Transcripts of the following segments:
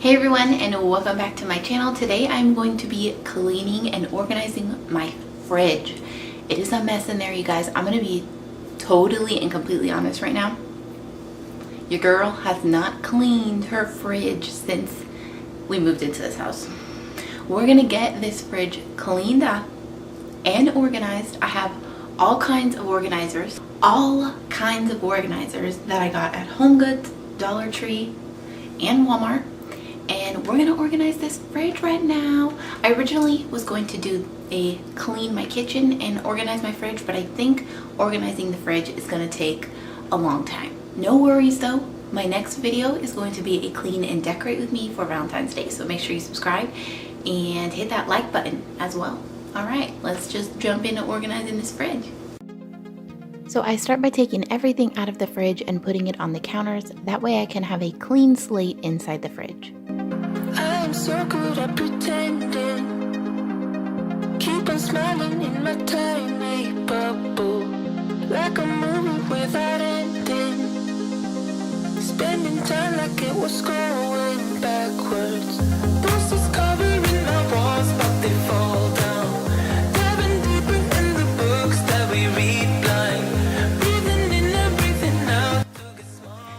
Hey everyone, and welcome back to my channel. Today I'm going to be cleaning and organizing my fridge. It is a mess in there, you guys. I'm going to be totally and completely honest right now. Your girl has not cleaned her fridge since we moved into this house. We're going to get this fridge cleaned up and organized. I have all kinds of organizers that I got at HomeGoods, Dollar Tree, and Walmart. And we're gonna organize this fridge right now. I originally was going to do a clean my kitchen and organize my fridge, but I think organizing the fridge is gonna take a long time. No worries though, my next video is going to be a clean and decorate with me for Valentine's Day. So make sure you subscribe and hit that like button as well. All right, let's just jump into organizing this fridge. So I start by taking everything out of the fridge and putting it on the counters. That way I can have a clean slate inside the fridge. I'm so good at pretending. Keep on smiling in my tiny bubble, like a movie without ending. Spending time like it was going backwards. Bruises covering my walls, but they fall down. Diving deeper in the books that we read blind. Breathing in and breathing out.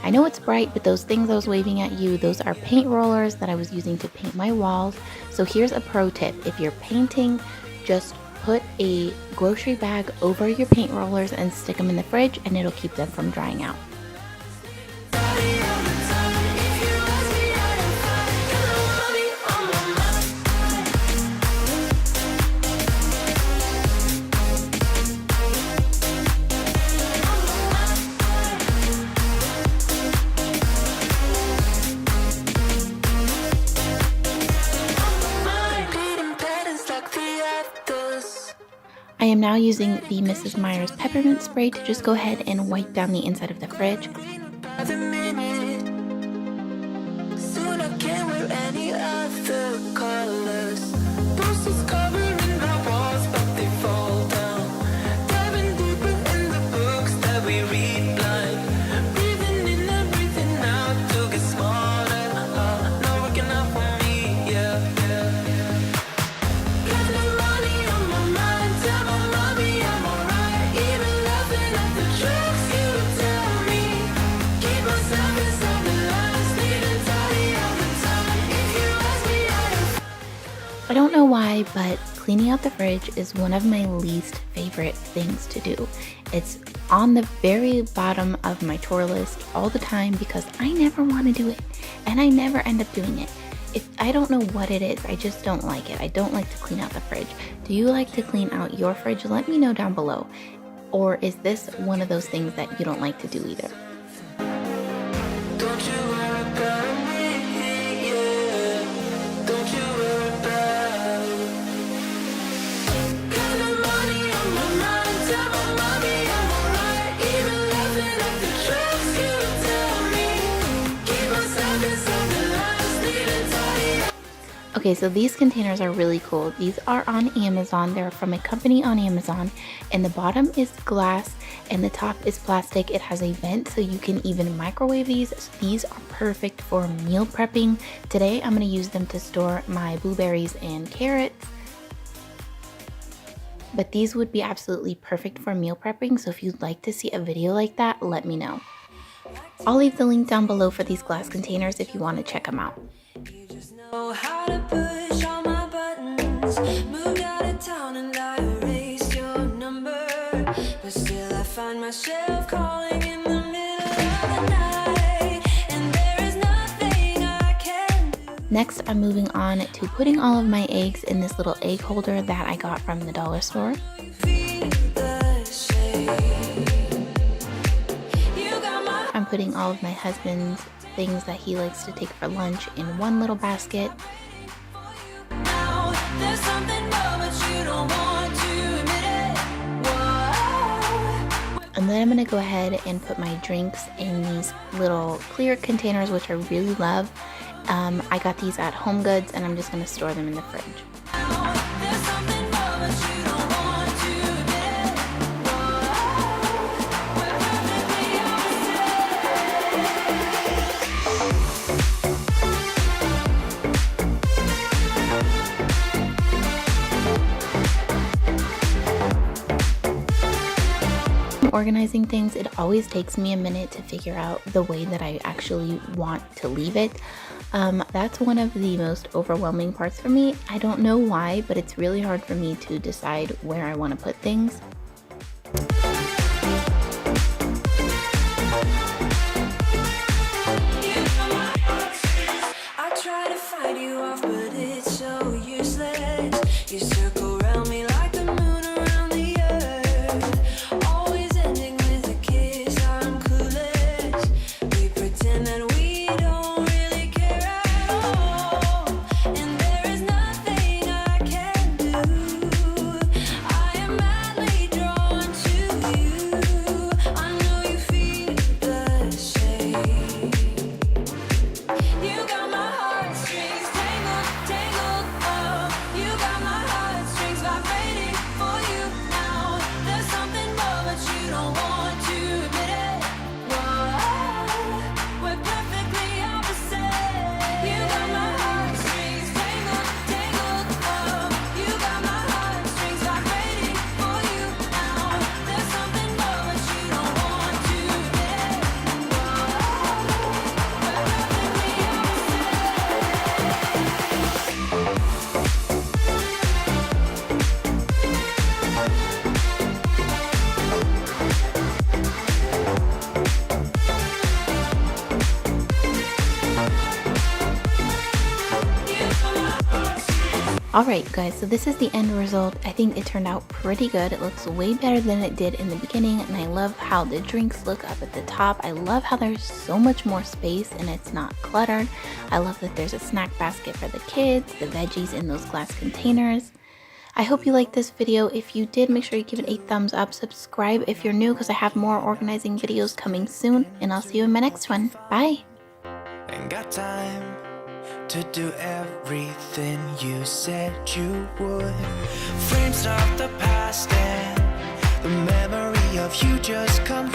I know it's bright, but those things I was waving at you, those are paint rollers that I was using to paint my walls. So here's a pro tip. If you're painting, just put a grocery bag over your paint rollers and stick them in the fridge, and it'll keep them from drying out. I am now using the Mrs. Meyer's peppermint spray to just go ahead and wipe down the inside of the fridge. Soon I can't wear any other colors. Bruises covering my walls, but they fall down. Diving deeper in the books that we read blind. Breathing in and breathing out to get smarter. Not working out for me, yeah. Got no money on my mind, tell my mommy I'm alright. Even laughing at the jokes you tell me. Keep myself inside the lines, needing tidy all the time. If you ask me, I don't know why, but cleaning out the fridge is one of my least favorite things to do. It's on the very bottom of my chore list all the time because I never want to do it and I never end up doing it. I don't know what it is, I just don't like it. I don't like to clean out the fridge. Do you like to clean out your fridge? Let me know down below. Or is this one of those things that you don't like to do either? don't you worry about me, yeah. Don't you worry about. Got no money on my mind, tell my mommy I'm alright. Even laughing at the jokes you tell me. Keep myself inside the lines, needing tidy. Okay, so these containers are really cool. These are on Amazon. They're from a company on Amazon, and the bottom is glass and the top is plastic. It has a vent so you can even microwave these. So these are perfect for meal prepping. Today I'm going to use them to store my blueberries and carrots. But these would be absolutely perfect for meal prepping, so if you'd like to see a video like that, let me know. I'll leave the link down below for these glass containers if you want to check them out. You just know how to push all my buttons. Moved out of town and I erased your number, but still I find myself calling in the middle of the night, and there is nothing I can do. Next, I'm moving on to putting all of my eggs in this little egg holder that I got from the dollar store. Feel the shame. You got my I'm putting all of my husband's things that he likes to take for lunch in one little basket. now. There's something more, but you don't want to admit it. Whoa. And then I'm going to go ahead and put my drinks in these little clear containers, which I really love. I got these at HomeGoods, and I'm just going to store them in the fridge. There's something more, but you don't want to admit it. Whoa. We're perfectly ourselves. organizing things, it always takes me a minute to figure out the way that I actually want to leave it. That's one of the most overwhelming parts for me. I don't know why, but it's really hard for me to decide where I want to put things. I try to fight you off, but it's so useless. You circle around me like the moon around the earth, always ending with a kiss. I'm clueless. We pretend that we don't really care at all, and there is nothing I can do. I am madly drawn to you. I know you feel the same. You got my heartstrings tangled, tangled up. You got my heartstrings vibrating for you now. There's something more, but you don't want to admit it. Whoa, we're perfectly opposite. You got my heartstrings tangled, tangled up. You got my heartstrings vibrating for you now. There's something more, but you don't want to admit it. Whoa, we're perfectly Alright guys, so this is the end result. I think it turned out pretty good. It looks way better than it did in the beginning, and I love how the drinks look up at the top. I love how there's so much more space and it's not cluttered. I love that there's a snack basket for the kids, the veggies in those glass containers. I hope you liked this video. If you did, make sure you give it a thumbs up. Subscribe if you're new because I have more organizing videos coming soon, and I'll see you in my next one. Bye! Ain't got time to do everything you said you would. Frames of the past and the memory of you just come